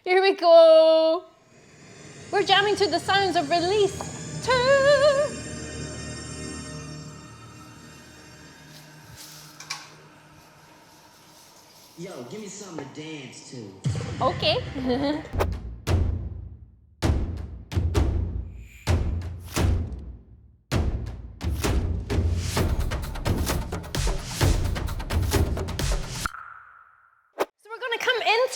Here we go. We're jamming to the sounds of release 2. Yo, give me something to dance to. Okay.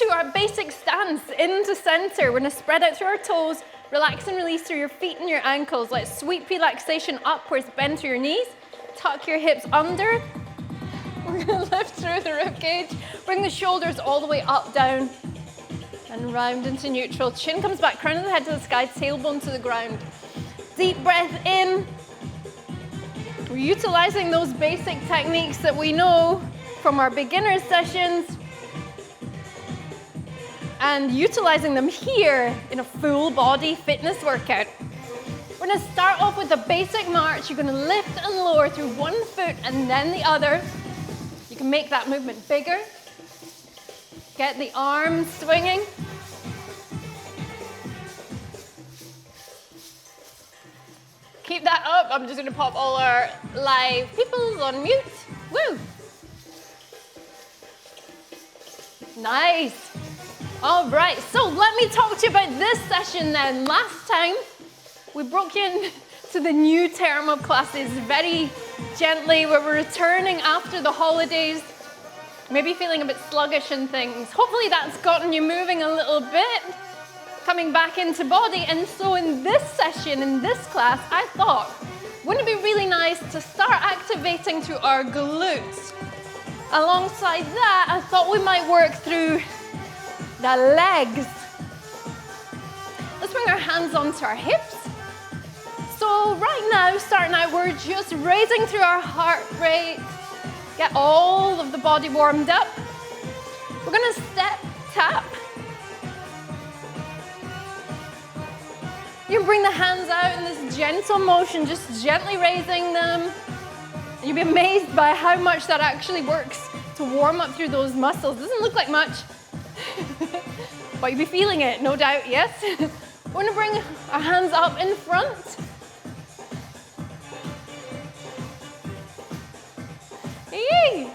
Into our basic stance, into center. We're gonna spread out through our toes, relax and release through your feet and your ankles. Like sweep relaxation upwards, bend through your knees, tuck your hips under. We're gonna lift through the rib cage, bring the shoulders all the way up, down, and round into neutral. Chin comes back, crown of the head to the sky, tailbone to the ground. Deep breath in. We're utilizing those basic techniques that we know from our beginner sessions, and utilizing them here in a full body fitness workout. We're gonna start off with a basic march. You're gonna lift and lower through one foot and then the other. You can make that movement bigger. Get the arms swinging. Keep that up. I'm just gonna pop all our live people on mute. Woo! Nice. All right, so let me talk to you about this session then. Last time, we broke into the new term of classes very gently, where we're returning after the holidays, maybe feeling a bit sluggish and things. Hopefully that's gotten you moving a little bit, coming back into body. And so in this session, in this class, I thought, wouldn't it be really nice to start activating through our glutes? Alongside that, I thought we might work through the legs. Let's bring our hands onto our hips. So right now, starting out, we're just raising through our heart rate. Get all of the body warmed up. We're gonna step, tap. You can bring the hands out in this gentle motion, just gently raising them. And you'll be amazed by how much that actually works to warm up through those muscles. Doesn't look like much, but you'll be feeling it, no doubt, yes? We're gonna bring our hands up in front. Yay!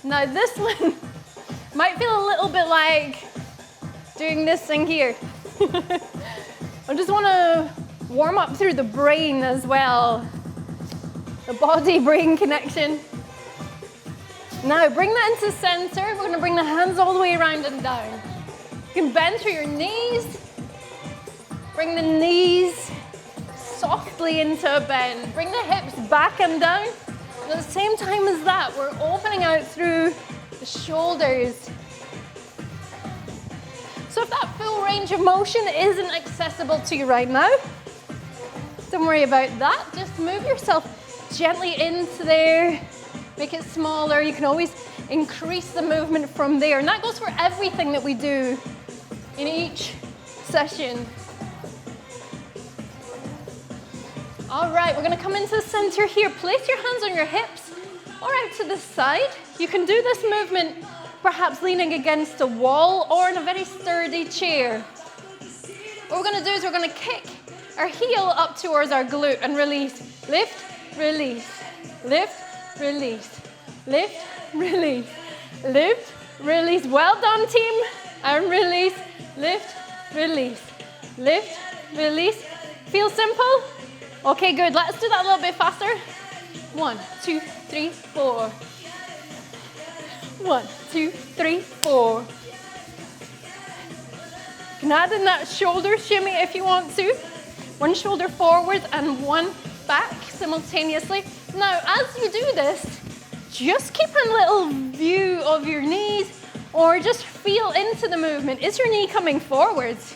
Now this one might feel a little bit like doing this thing here. I just wanna warm up through the brain as well. The body-brain connection. Now bring that into center. We're gonna bring the hands all the way around and down. You can bend through your knees. Bring the knees softly into a bend. Bring the hips back and down. And at the same time as that, we're opening out through the shoulders. So if that full range of motion isn't accessible to you right now, don't worry about that. Just move yourself gently into there. Make it smaller. You can always increase the movement from there. And that goes for everything that we do in each session. All right, we're gonna come into the center here. Place your hands on your hips or out to the side. You can do this movement perhaps leaning against a wall or in a very sturdy chair. What we're gonna do is we're gonna kick our heel up towards our glute and release. Lift, release, lift, release, lift, release, lift, release. Well done, team. And release, lift, release, lift, release. Feel simple? Okay, good. Let's do that a little bit faster. 1, 2, 3, 4. 1, 2, 3, 4. You can add in that shoulder shimmy if you want to. One shoulder forward and one back simultaneously. Now, as you do this, just keep a little view of your knees or just feel into the movement. Is your knee coming forwards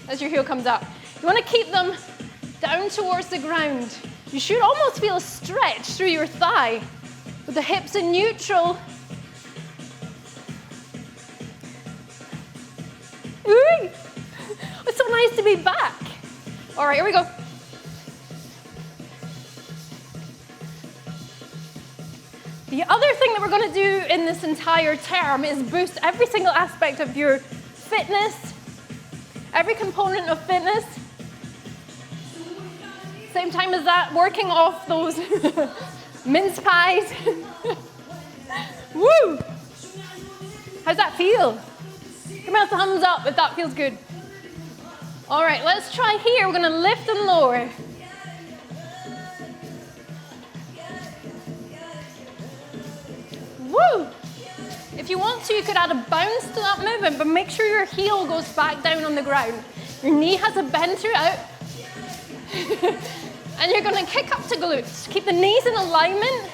as your heel comes up? You want to keep them down towards the ground. You should almost feel a stretch through your thigh with the hips in neutral. Ooh, it's so nice to be back. All right, here we go. The The other thing that we're going to do in this entire term is boost every single aspect of your fitness, every component of fitness. Same time as that, working off those mince pies. Woo! How's that feel? Give me a thumbs up if that feels good. All right, let's try here. We're going to lift and lower. Woo! If you want to, you could add a bounce to that movement, but make sure your heel goes back down on the ground. Your knee has a bend throughout. And you're going to kick up to glutes. Keep the knees in alignment,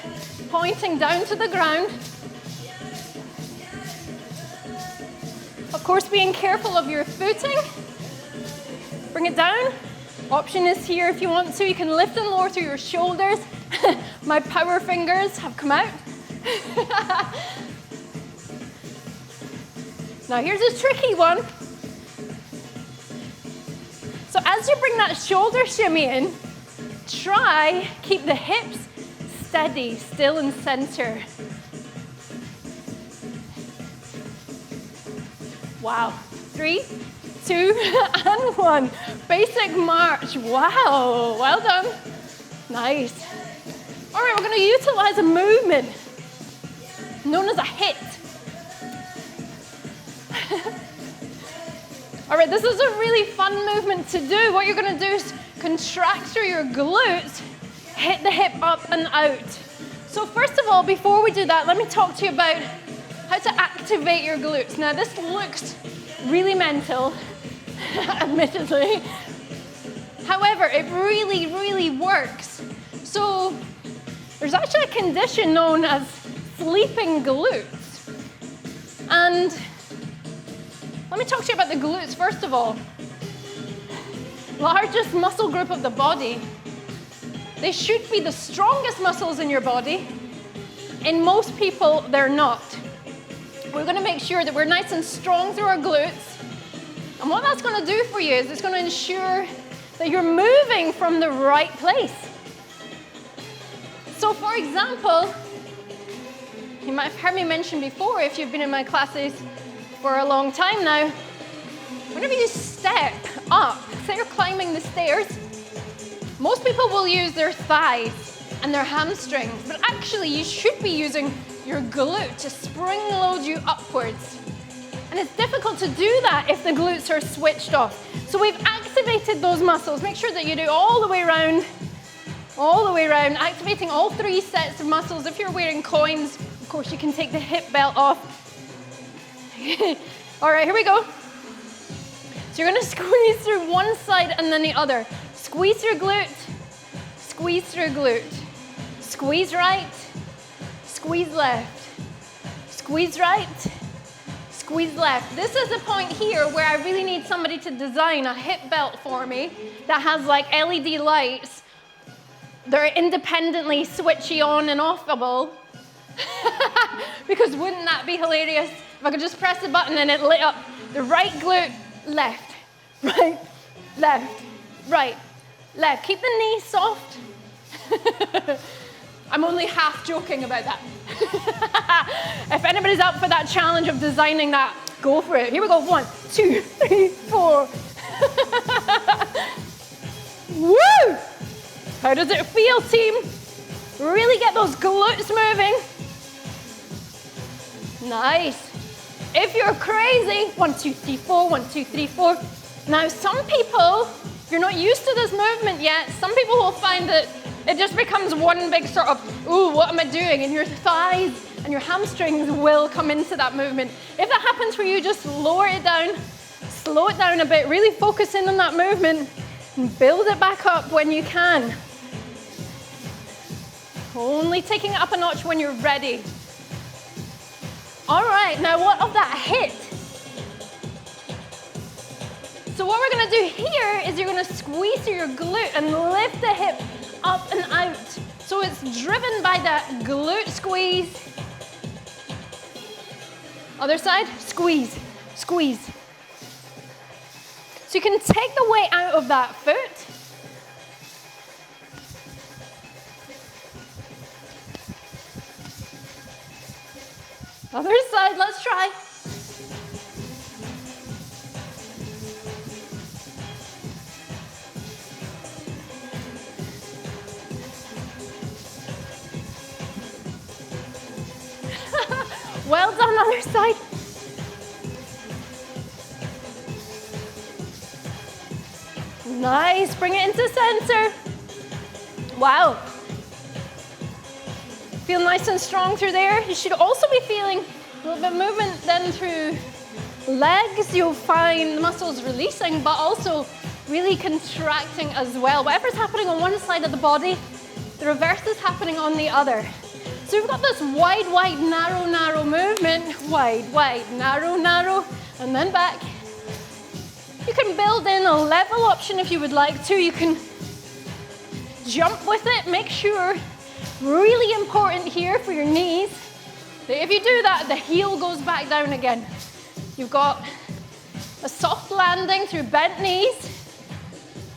pointing down to the ground. Of course, being careful of your footing. Bring it down. Option is here if you want to. You can lift and lower through your shoulders. My power fingers have come out. Now here's a tricky one. So as you bring that shoulder shimmy in, try keep the hips steady, still in center. Wow. 3, 2, and 1. Basic march. Wow. Well done. Nice. All right, we're going to utilize a movement known as a HIIT. All right, this is a really fun movement to do. What you're going to do is contract through your glutes, hit the hip up and out. So first of all, before we do that, let me talk to you about how to activate your glutes. Now, this looks really mental, admittedly. However, it really, really works. So there's actually a condition known as sleeping glutes. And let me talk to you about the glutes first of all. Largest muscle group of the body. They should be the strongest muscles in your body. In most people, they're not. We're going to make sure that we're nice and strong through our glutes. And what that's going to do for you is it's going to ensure that you're moving from the right place. So for example, you might have heard me mention before, if you've been in my classes for a long time now, whenever you step up, say you're climbing the stairs, most people will use their thighs and their hamstrings, but actually you should be using your glute to spring load you upwards. And it's difficult to do that if the glutes are switched off. So we've activated those muscles. Make sure that you do all the way around, activating all 3 sets of muscles. If you're wearing coins, of course you can take the hip belt off. All right, here we go. So you're going to squeeze through one side and then the other. Squeeze your glute, squeeze through glute. Squeeze right, squeeze left. Squeeze right, squeeze left. This is the point here where I really need somebody to design a hip belt for me that has like LED lights. They're independently switchy on and offable. Because wouldn't that be hilarious if I could just press the button and it lit up the right glute, left, right, left, right, left. Keep the knee soft. I'm only half joking about that. If anybody's up for that challenge of designing that, go for it. Here we go. 1, 2, 3, 4. Woo! How does it feel, team? Really get those glutes moving. Nice. If you're crazy, 1, 2, 3, 4, 1, 2, 3, 4. Now, some people, if you're not used to this movement yet, some people will find that it just becomes one big sort of, ooh, what am I doing? And your thighs and your hamstrings will come into that movement. If that happens for you, just lower it down, slow it down a bit, really focus in on that movement and build it back up when you can. Only taking it up a notch when you're ready. All right, now what of that HIIT? So what we're gonna do here is you're gonna squeeze through your glute and lift the hip up and out. So it's driven by that glute squeeze. Other side, squeeze, squeeze. So you can take the weight out of that foot. Other side, let's try. Well done, other side. Nice, bring it into center. Wow. Feel nice and strong through there. You should also be feeling a little bit of movement then through legs. You'll find the muscles releasing, but also really contracting as well. Whatever's happening on one side of the body, the reverse is happening on the other. So we've got this wide, wide, narrow, narrow movement. Wide, wide, narrow, narrow, and then back. You can build in a level option if you would like to. You can jump with it. Make sure, really important here for your knees, that if you do that, the heel goes back down again. You've got a soft landing through bent knees.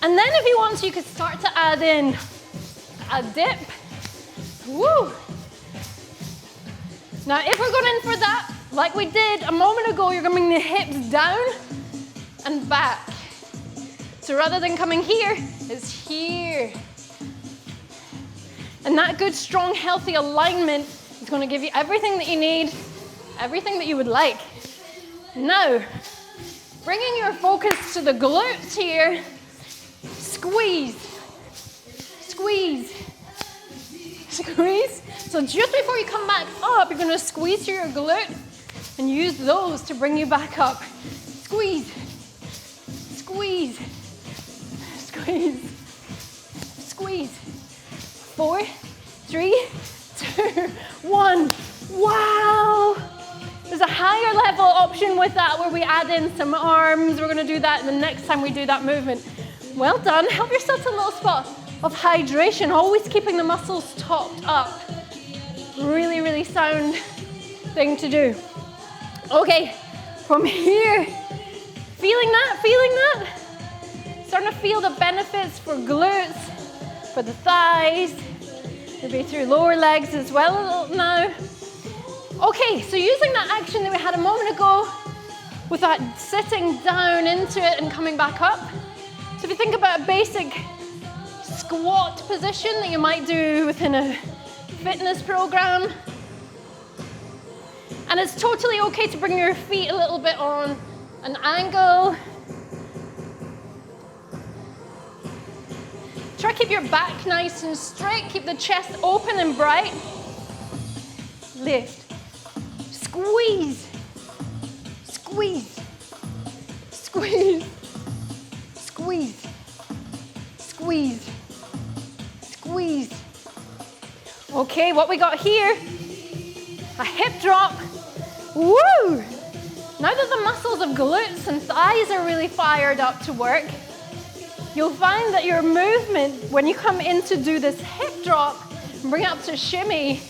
And then if you want to, you could start to add in a dip. Woo! Now, if we're going in for that, like we did a moment ago, you're going to bring the hips down and back. So rather than coming here, it's here. And that good, strong, healthy alignment is going to give you everything that you need, everything that you would like. Now, bringing your focus to the glutes here, squeeze, squeeze, squeeze. So just before you come back up, you're going to squeeze through your glute and use those to bring you back up. Squeeze, squeeze, squeeze, squeeze. 4, 3, 2, 1. Wow! There's a higher level option with that where we add in some arms. We're going to do that the next time we do that movement. Well done. Help yourself to a little spot of hydration, always keeping the muscles topped up. Really, really sound thing to do. Okay, from here, feeling that? Starting to feel the benefits for glutes, for the thighs, maybe through lower legs as well now. Okay, so using that action that we had a moment ago with that sitting down into it and coming back up. So if you think about a basic squat position that you might do within a fitness program, and it's totally okay to bring your feet a little bit on an angle. Try to keep your back nice and straight, keep the chest open and bright. Lift, squeeze, squeeze, squeeze, squeeze, squeeze, squeeze. Okay, what we got here, a hip drop. Woo! Now that the muscles of glutes and thighs are really fired up to work, you'll find that your movement, when you come in to do this hip drop and bring it up to shimmy,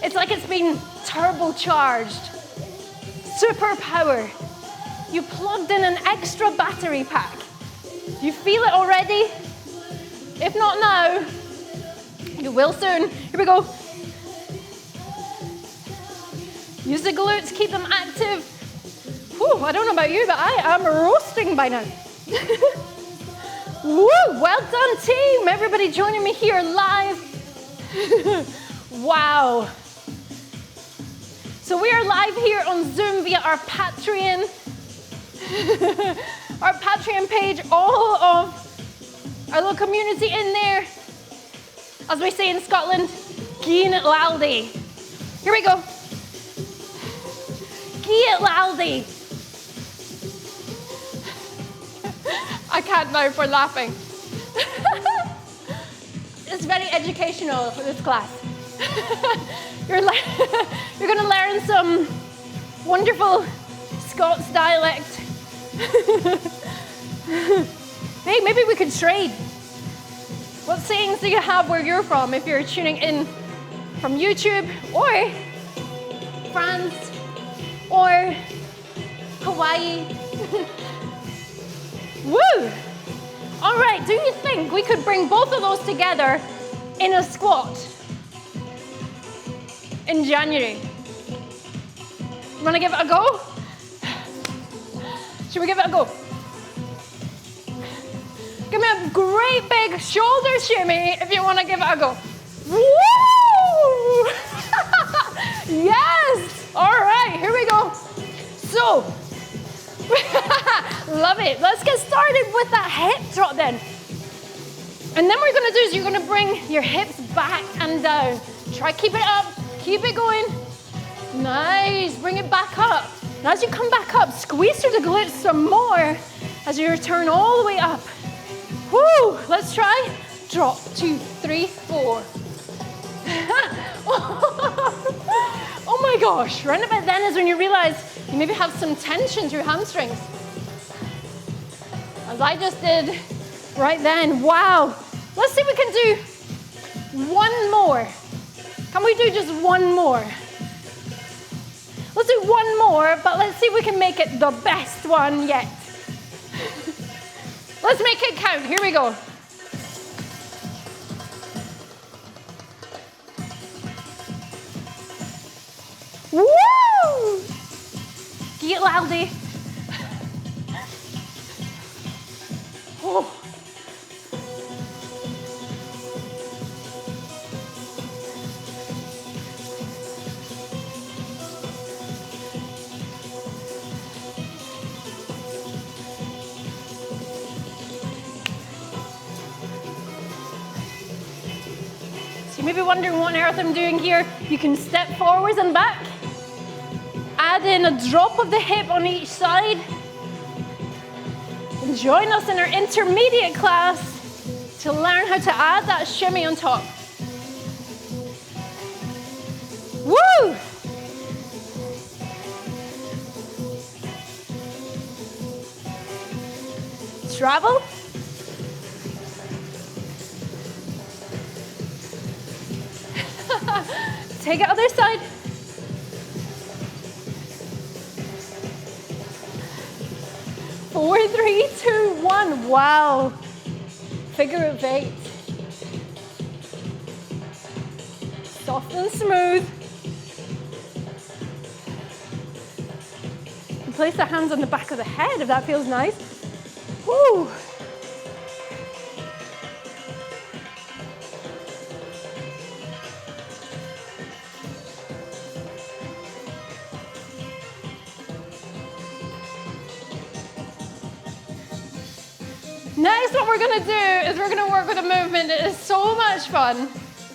it's like it's been turbocharged. Superpower. You plugged in an extra battery pack. You feel it already? If not now, you will soon. Here we go. Use the glutes, keep them active. Whew, I don't know about you, but I am roasting by now. Woo, well done team. Everybody joining me here live. Wow. So we are live here on Zoom via our Patreon. Our Patreon page, all of our little community in there. As we say in Scotland, Gien it laldy. Here we go. Gien it laldy. I can't now for laughing. It's very educational for this class. You're going to learn some wonderful Scots dialect. Hey, maybe we could trade. What sayings do you have where you're from if you're tuning in from YouTube or France or Hawaii? Woo! All right, do you think we could bring both of those together in a squat in January? You wanna give it a go? Should we give it a go? Give me a great big shoulder shimmy if you wanna give it a go. Woo! Yes! All right, here we go. So, love it. Let's get started with that hip drop then. And then what you're gonna do is you're gonna bring your hips back and down. Try keep it up, keep it going. Nice, bring it back up. Now as you come back up, squeeze through the glutes some more as you return all the way up. Woo, let's try. Drop, 2, 3, 4. Oh my gosh, round about then is when you realize you maybe have some tension through hamstrings. As I just did right then, wow. Let's see if we can do one more. Can we do just one more? Let's do one more, but let's see if we can make it the best one yet. Let's make it count, here we go. Woo! Get loudy. Oh. So you may be wondering what on earth I'm doing here. You can step forwards and back. Add in a drop of the hip on each side. And join us in our intermediate class to learn how to add that shimmy on top. Woo! Travel. Take it other side. Four, 3, 2, 1. Wow. Figure of 8. Soft and smooth. And place the hands on the back of the head if that feels nice. Woo. Next, what we're going to do is we're going to work with a movement that is so much fun,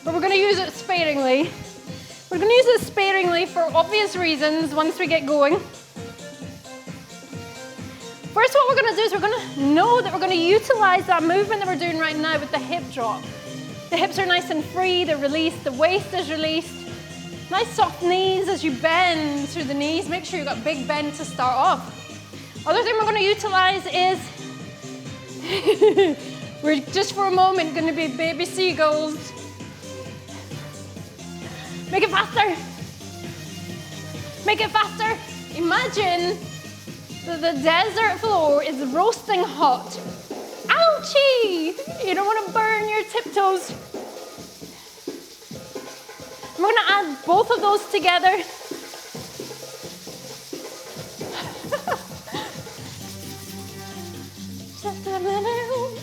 but we're going to use it sparingly. We're going to use it sparingly for obvious reasons once we get going. First, what we're going to do is we're going to know that we're going to utilize that movement that we're doing right now with the hip drop. The hips are nice and free, they're released, the waist is released. Nice soft knees as you bend through the knees. Make sure you've got a big bend to start off. Other thing we're going to utilize is we're just for a moment going to be baby seagulls. Make it faster. Make it faster. Imagine that the desert floor is roasting hot. Ouchie! You don't want to burn your tiptoes. We're going to add both of those together. Just a little.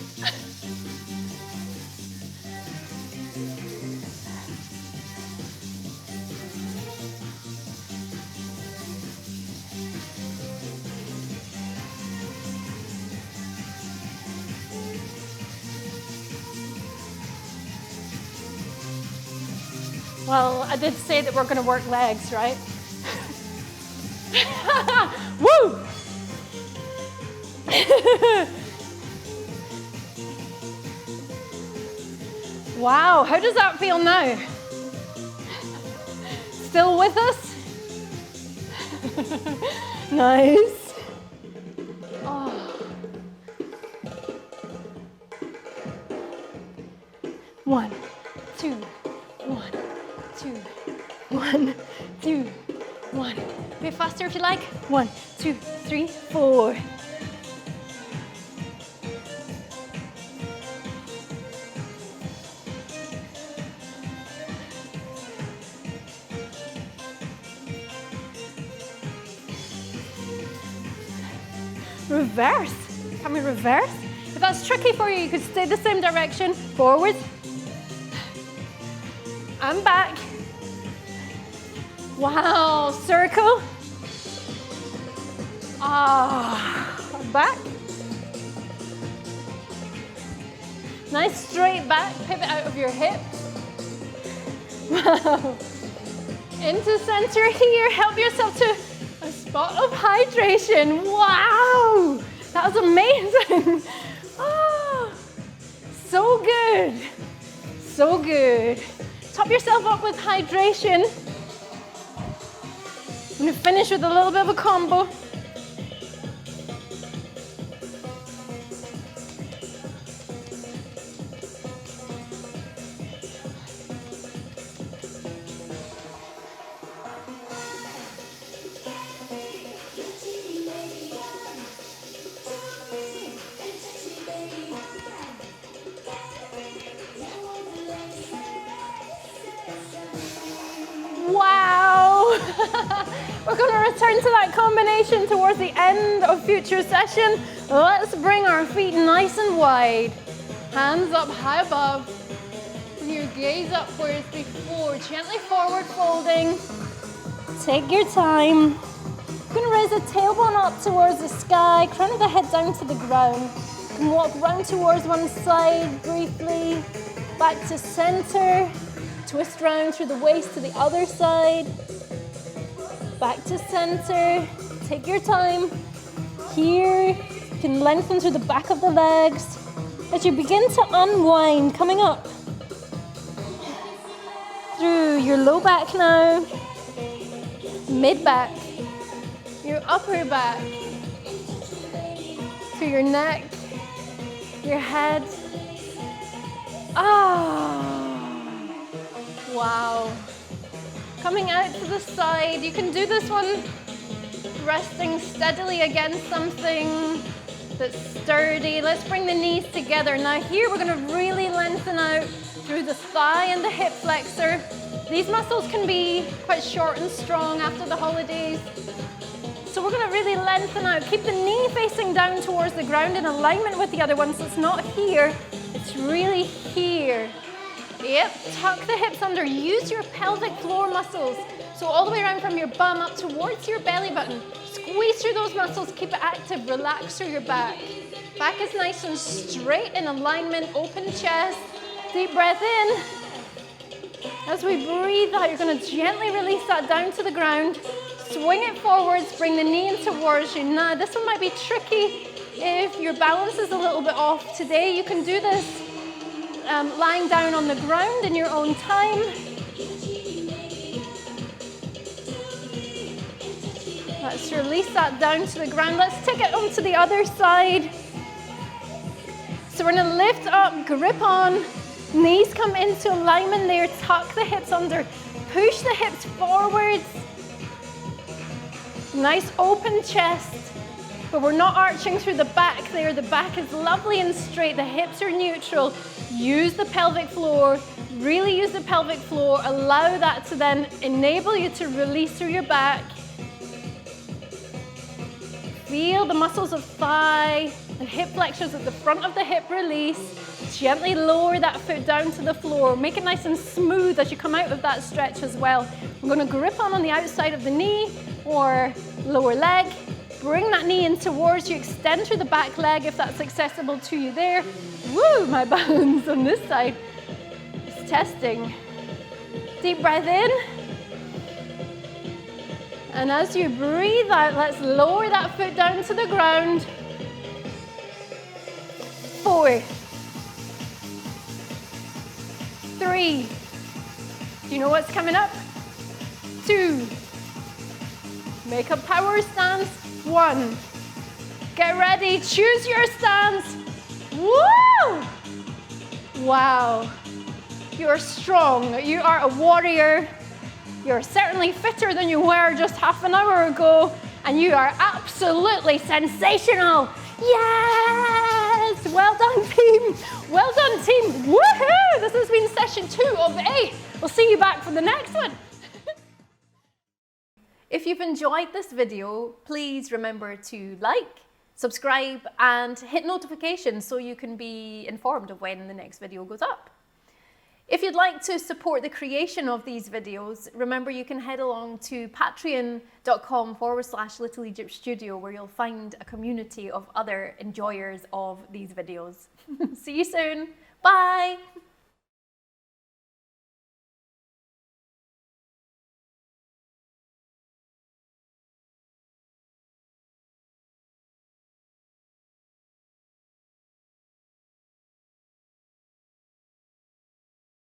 Well, I did say that we're going to work legs, right? Woo! Wow, how does that feel now? Still with us? Nice. Oh. 1, 2, 1, 2, 1, 2, 1. A bit faster if you like. 1, 2, 3, 4. reverse. Can we reverse? If that's tricky for you, you could stay the same direction, forward, and back. Wow, circle. Back. Nice straight back, pivot out of your hip. Wow. Into center here, help yourself to a spot of hydration. Wow, that was amazing. Oh, so good, so good. Top yourself up with hydration. I'm gonna finish with a little bit of a combo. Wow! We're going to return to that combination towards the end of future session. Let's bring our feet nice and wide. Hands up high above. Bring your gaze upwards before gently forward folding. Take your time. You're going to raise the tailbone up towards the sky, crown of the head down to the ground. You can walk round towards one side briefly, back to center. Twist round through the waist to the other side. Back to center. Take your time. Here, you can lengthen through the back of the legs. As you begin to unwind, coming up through your low back now, mid back, your upper back, to your neck, your head. Wow. Coming out to the side, you can do this one resting steadily against something that's sturdy. Let's bring the knees together. Now here we're going to really lengthen out through the thigh and the hip flexor. These muscles can be quite short and strong after the holidays. So we're going to really lengthen out. Keep the knee facing down towards the ground in alignment with the other one, so it's not here, it's really here. Yep, tuck the hips under. Use your pelvic floor muscles. So all the way around from your bum up towards your belly button. Squeeze through those muscles, keep it active, relax through your back. Back is nice and straight in alignment, open chest. Deep breath in. As we breathe out, you're going to gently release that down to the ground. Swing it forwards, bring the knee in towards you. Now, this one might be tricky if your balance is a little bit off. Today, you can do this lying down on the ground in your own time. Let's release that down to the ground. Let's take it onto the other side. So we're going to lift up, grip on, knees come into alignment there, tuck the hips under, push the hips forwards. Nice open chest, but we're not arching through the back there. The back is lovely and straight, the hips are neutral. Use the pelvic floor, really use the pelvic floor. Allow that to then enable you to release through your back. Feel the muscles of thigh and hip flexors at the front of the hip release. Gently lower that foot down to the floor. Make it nice and smooth as you come out of that stretch as well. I'm going to grip on the outside of the knee or lower leg. Bring that knee in towards you. Extend through the back leg if that's accessible to you there. Woo, my balance on this side. It's testing. Deep breath in. And as you breathe out, let's lower that foot down to the ground. 4, 3. Do you know what's coming up? 2. Make a power stance. 1. Get ready. Choose your stance. Woo! Wow. You're strong. You are a warrior. You're certainly fitter than you were just half an hour ago, and you are absolutely sensational. Yes! Well done, team. Well done, team. Woohoo! This has been session 2 of 8. We'll see you back for the next one. If you've enjoyed this video, please remember to like, subscribe and hit notifications so you can be informed of when the next video goes up. If you'd like to support the creation of these videos, remember you can head along to patreon.com/Little Egypt Studio, where you'll find a community of other enjoyers of these videos. See you soon. Bye.